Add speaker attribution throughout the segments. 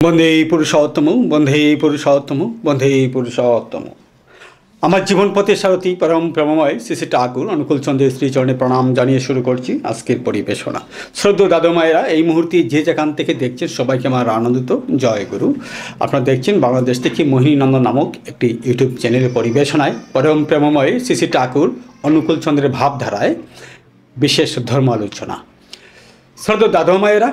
Speaker 1: বন্দে পুরুষোত্তম, বন্দে পুরুষোত্তম, বন্দে পুরুষোত্তম। আমার জীবন পথে সারথী পরম প্রেমময় শ্রী শ্রী ঠাকুর অনুকূল চন্দ্রের শ্রীচরণে প্রণাম জানিয়ে শুরু করছি আজকের পরিবেশনা। শ্রদ্ধেয় দাদু মায়েরা, এই মুহূর্তে যে যেখান থেকে দেখছেন সবাইকে আমার আনন্দিত জয় গুরু। আপনারা দেখছেন বাংলাদেশ থেকে মোহিনীনন্দন নামক একটি ইউটিউব চ্যানেলের পরিবেশনায় পরম প্রেমময় শ্রী শ্রী ঠাকুর অনুকূল চন্দ্রের ভাবধারায় বিশেষ ধর্ম আলোচনা। শ্রদ্ধেয় দাদু মায়েরা,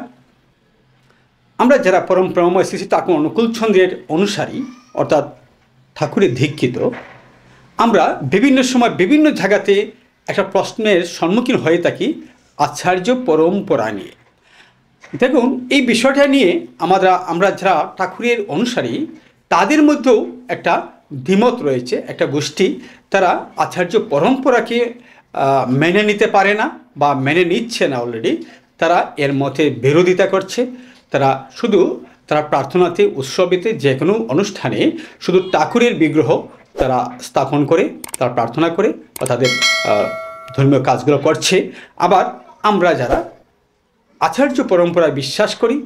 Speaker 1: আমরা যারা পরম প্রেমময় শ্রী শ্রী ঠাকুর অনুকূল চন্দ্রের অনুসারী অর্থাৎ ঠাকুরের দীক্ষিত, আমরা বিভিন্ন সময় বিভিন্ন জায়গাতে একটা প্রশ্নের সম্মুখীন হয়ে থাকি আচার্য পরম্পরা নিয়ে। দেখুন, এই বিষয়টা নিয়ে আমরা যারা ঠাকুরের অনুসারী তাদের মধ্যেও একটা দ্বিমত রয়েছে। একটা গোষ্ঠী তারা আচার্য পরম্পরাকে মেনে নিতে পারে না বা মেনে নিচ্ছে না। অলরেডি তারা এর মধ্যে বিরোধিতা করছে। তারা প্রার্থনাতে, উৎসবেতে, যে কোনো অনুষ্ঠানে শুধু ঠাকুরের বিগ্রহ তারা স্থাপন করে, তারা প্রার্থনা করে বা তাদের ধর্মীয় কাজগুলো করছে। আবার আমরা যারা আচার্য পরম্পরায় বিশ্বাস করি,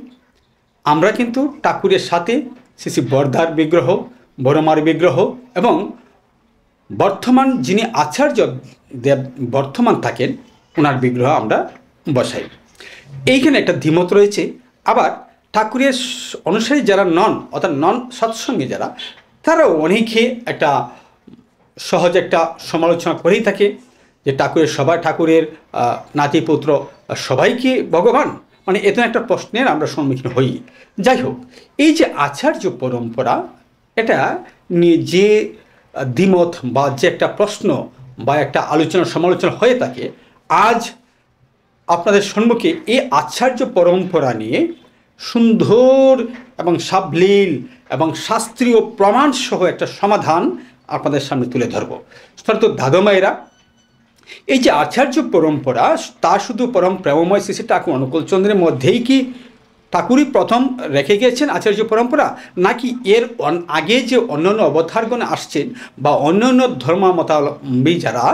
Speaker 1: আমরা কিন্তু ঠাকুরের সাথে শ্রী শ্রী বরদার বিগ্রহ, বড়মার বিগ্রহ এবং বর্তমান যিনি আচার্য দেব বর্তমান থাকেন ওনার বিগ্রহ আমরা বসাই। এইখানে একটা দ্বিমত রয়েছে। আবার ঠাকুরের অনুসারী যারা নন, অর্থাৎ নন সৎসঙ্গী যারা, তারাও অনেকে একটা সহজ একটা সমালোচনা করেই থাকে যে ঠাকুরের নাতিপুত্র সবাইকে ভগবান, মানে এত একটা প্রশ্নের আমরা সম্মুখীন হই। যাই হোক, এই যে আচার্য পরম্পরা, এটা নিয়ে যে দ্বিমত বা যে একটা প্রশ্ন বা একটা আলোচনা সমালোচনা হয়ে থাকে, আজ আপনাদের সম্মুখে এই আচার্য পরম্পরা নিয়ে সুন্দর এবং সাবলীল এবং শাস্ত্রীয় প্রমাণসহ একটা সমাধান আপনাদের সামনে তুলে ধরব। শ্রদ্ধেয় দাদু মায়েরা, এই যে আচার্য পরম্পরা, তা শুধু পরম প্রেমময় শ্রী শ্রী ঠাকুর অনুকূল চন্দ্রের মধ্যেই কি ঠাকুরই প্রথম রেখে গিয়েছেন আচার্য পরম্পরা, নাকি এর আগে যে অন্যান্য অবতারগণ আসছেন বা অন্যান্য ধর্মাবলম্বী যারা,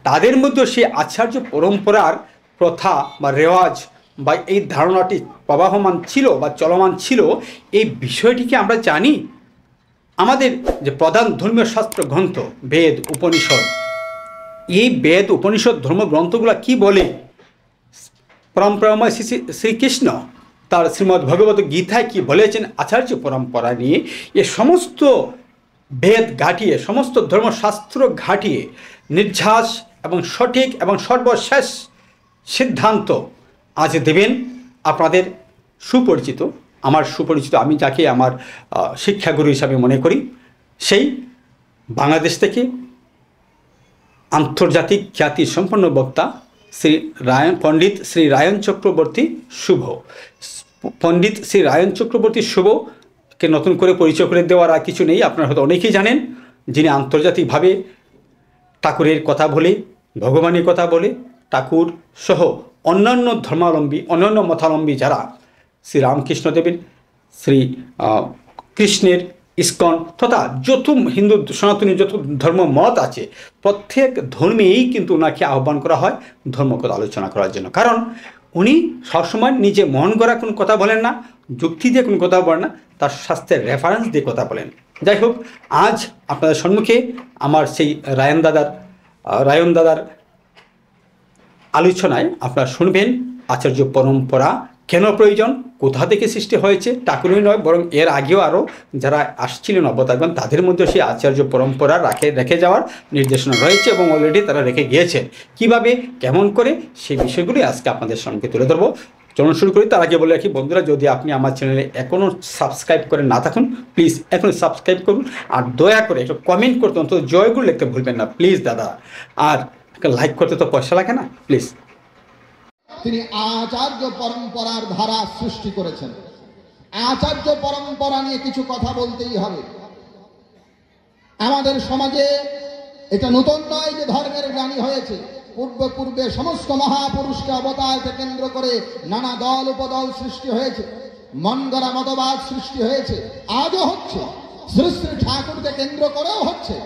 Speaker 1: তাদের মধ্যে সেই আচার্য পরম্পরার প্রথা বা রেওয়াজ বা এই ধারণাটি প্রবাহমান ছিল বা চলমান ছিল? এই বিষয়টিকে আমরা জানি। আমাদের যে প্রধান ধর্মীয় শাস্ত্র গ্রন্থ বেদ, উপনিষদ, এই বেদ, উপনিষদ, ধর্মগ্রন্থগুলো কি বলে? পরম প্রেমময় শ্রীকৃষ্ণ তার শ্রীমদ্ ভগবত গীতায় কি বলেছেন আচার্য পরম্পরা নিয়ে? এ সমস্ত বেদ ঘাটিয়ে, সমস্ত ধর্মশাস্ত্র ঘাটিয়ে নির্ঝাস এবং সঠিক এবং সর্বশেষ সিদ্ধান্ত আজ দেবেন আপনাদের আমার সুপরিচিত, আমি যাকে আমার শিক্ষাগুরু হিসাবে মনে করি, সেই বাংলাদেশ থেকে আন্তর্জাতিক খ্যাতি সম্পন্ন বক্তা পণ্ডিত শ্রী রায়ন চক্রবর্তী শুভ। পণ্ডিত শ্রী রায়ন চক্রবর্তী শুভকে নতুন করে পরিচয় করে দেওয়ার আর কিছু নেই। আপনারা হয়তো অনেকেই জানেন, যিনি আন্তর্জাতিকভাবে ঠাকুরের কথা বলে, ভগবানের কথা বলে, ঠাকুর সহ অন্যান্য ধর্মাবলম্বী, অন্যান্য মতাবলম্বী যারা, শ্রী রামকৃষ্ণদেবের, শ্রী কৃষ্ণের ইস্কন তথা যত হিন্দু সনাতনী যত ধর্ম মত আছে, প্রত্যেক ধর্মেই কিন্তু ওনাকে আহ্বান করা হয় ধর্মকথা আলোচনা করার জন্য। কারণ উনি সবসময় নিজে মন গড়া কোনো কথা বলেন না, যুক্তি দিয়ে কোনো কথা বলেন না, তার শাস্ত্রের রেফারেন্স দিয়ে কথা বলেন। যাই হোক, আজ আপনাদের সম্মুখে আমার সেই রায়ন দাদার আলোচনায় আপনারা শুনবেন আচার্য পরম্পরা কেন প্রয়োজন, কোথা থেকে সৃষ্টি হয়েছে। ঠাকুরই নয়, বরং এর আগেও আরও যারা আসছিলেন অবতারগণ, তাদের মধ্যে সেই আচার্য পরম্পরা রেখে যাওয়ার নির্দেশনা রয়েছে এবং অলরেডি তারা রেখে গিয়েছেন। কিভাবে, কেমন করে, সেই বিষয়গুলি আজকে আপনাদের সামনে তুলে ধরবো। চলুন শুরু করি। তার আগে বলে রাখি বন্ধুরা, যদি আপনি আমার চ্যানেলে এখনও সাবস্ক্রাইব করে না থাকুন, প্লিজ এখনই সাবস্ক্রাইব করুন। আর দয়া করে একটু কমেন্ট করতে, অন্তত জয়গুলো লিখতে ভুলবেন না প্লিজ দাদা। আর লাইক করতে তো পয়সা লাগে না, প্লিজ।
Speaker 2: তিনি আচার্য পরম্পরার ধারা সৃষ্টি করেছেন। আচার্য পরম্পরা নিয়ে কিছু কথা বলতেই হবে। আমাদের সমাজে এটা নতুন নয় যে ধর্মের গ্লানি হয়েছে। পূর্বে সমস্ত মহাপুরুষকে অবতারকে কেন্দ্র করে নানা দল উপদল সৃষ্টি হয়েছে, মন গড়া মতবাদ সৃষ্টি হয়েছে, আজও হচ্ছে। শ্রী শ্রী ঠাকুরকে কেন্দ্র করেও হচ্ছে।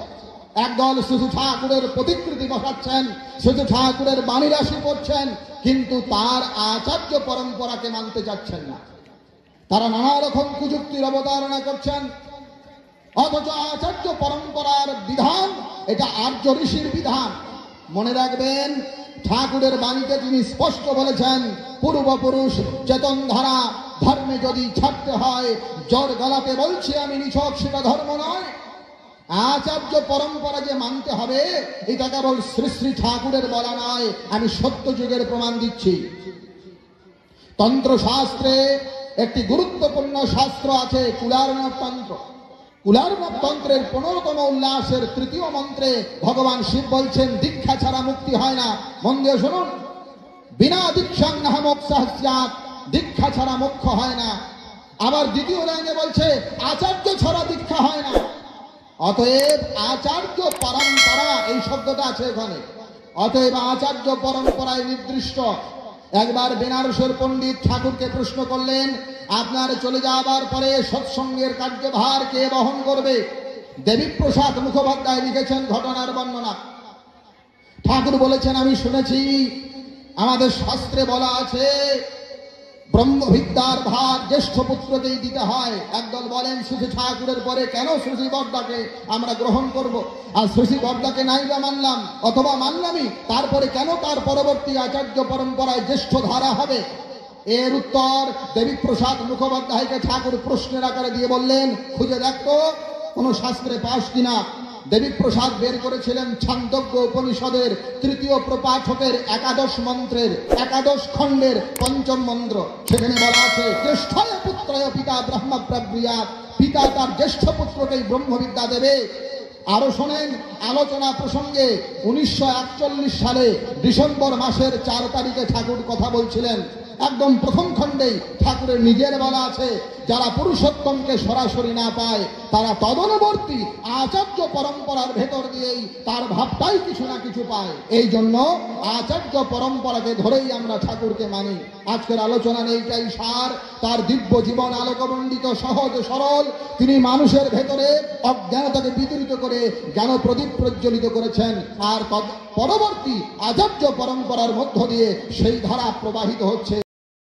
Speaker 2: একদল শুধু ঠাকুরের প্রতিকৃতি বসাচ্ছেন, শুধু ঠাকুরের বাণী রাশি পড়ছেন, কিন্তু তার আচার্য পরম্পরাকে মানতে চাচ্ছেন না। তারা নানা রকম কুযুক্তির অবতারণা করছেন, অথচ আচার্য পরম্পরার বিধান এটা আর্য ঋষির বিধান। মনে রাখবেন, ঠাকুরের বাণীতে তিনি স্পষ্ট বলেছেন, পূর্বপুরুষ চেতন ধারা ধর্মে যদি ছাড়তে হয়, জোর গলাতে বলছি আমি নিছক, সেটা ধর্ম নয়। আচার্য পরম্পরা যে মানতে হবে, এটা কেবল শ্রী শ্রী ঠাকুরের বলা নয়, আমি সত্য যুগের প্রমাণ দিচ্ছি। তন্ত্র শাস্ত্রে একটি গুরুত্বপূর্ণ শাস্ত্র আছে, কুলার্ণব তন্ত্র। কুলার্ণব তন্ত্রের 15তম উল্লাসের 3য় মন্ত্রে ভগবান শিব বলছেন, দীক্ষা ছাড়া মুক্তি হয় না। মন দিয়ে শুনুন, বিনা দীক্ষাং নাহ মোক্ষঃ স্যাৎ, দীক্ষা ছাড়া মোক্ষ হয় না। আবার দ্বিতীয় লাইনে বলছে, আচার্য ছাড়া দীক্ষা হয় না। অতএব আচার্য পরম্পরা, এই শব্দটা আছে এখানে, অতএব আচার্য পরম্পরায় নির্দিষ্ট। একবার বেনারসের পণ্ডিত ঠাকুরকে প্রশ্ন করলেন, আপনার চলে যাবার পরে সৎসঙ্গের কার্যভার কে বহন করবে? দেবীপ্রসাদ মুখোপাধ্যায় লিখেছেন ঘটনার বর্ণনা। ঠাকুর বলেছেন, আমি শুনেছি আমাদের শাস্ত্রে বলা আছে ব্রহ্মবিদ্যার ভার জ্যেষ্ঠ পুত্রকেই দিতে হয়। একদল বলেন, শ্রী ঠাকুরের পরে কেন শ্রী বড়দাকে আমরা গ্রহণ করব? আর শ্রী বড়দাকে নাই বা মানলাম, অথবা মানলামই, তারপরে কেন তার পরবর্তী আচার্য পরম্পরায় জ্যেষ্ঠ ধারা হবে? এর উত্তর দেবীপ্রসাদ মুখোপাধ্যায়কে ঠাকুর প্রশ্নের আকারে দিয়ে বললেন, খুঁজে দেখতো কোন শাস্ত্রে পাস কিনা। দেবীপ্রসাদ বের করেছিলেন ছান্দোগ্য উপনিষদের 3য় প্রপাঠকের 11 মন্ত্রের 11 খণ্ডের 5ম মন্ত্র। সেখানে বলা আছে, জ্যেষ্ঠয় পুত্রয় পিতা ব্রহ্ম প্রব্রিয়াৎ, পিতা তার জ্যেষ্ঠ পুত্রকেই ব্রহ্মবিদ্যা দেবে। আরো শোনেন, আলোচনা প্রসঙ্গে 1941 সালে ডিসেম্বর মাসের 4 তারিখে ঠাকুর কথা বলছিলেন। একদম প্রথম খণ্ডেই ঠাকুরের নিজের বলা আছে, যারা পুরুষোত্তমকে সরাসরি না পায়, তারা তদনুবর্তী আচার্য পরম্পরার ভেতর দিয়েই তার ভাবটাই কিছু না কিছু পায়। এই জন্য আচার্য পরম্পরাকে ধরেই আমরা ঠাকুরকে মানি। আজকের আলোচনার এইটাই সার। তার দিব্য জীবন আলোকমণ্ডিত, সহজ সরল। তিনি মানুষের ভেতরে অজ্ঞানতাকে বিদূরিত করে জ্ঞান প্রদীপ প্রজ্বলিত করেছেন, আর পরবর্তী আচার্য পরম্পরার মধ্য দিয়ে সেই ধারা প্রবাহিত হচ্ছে।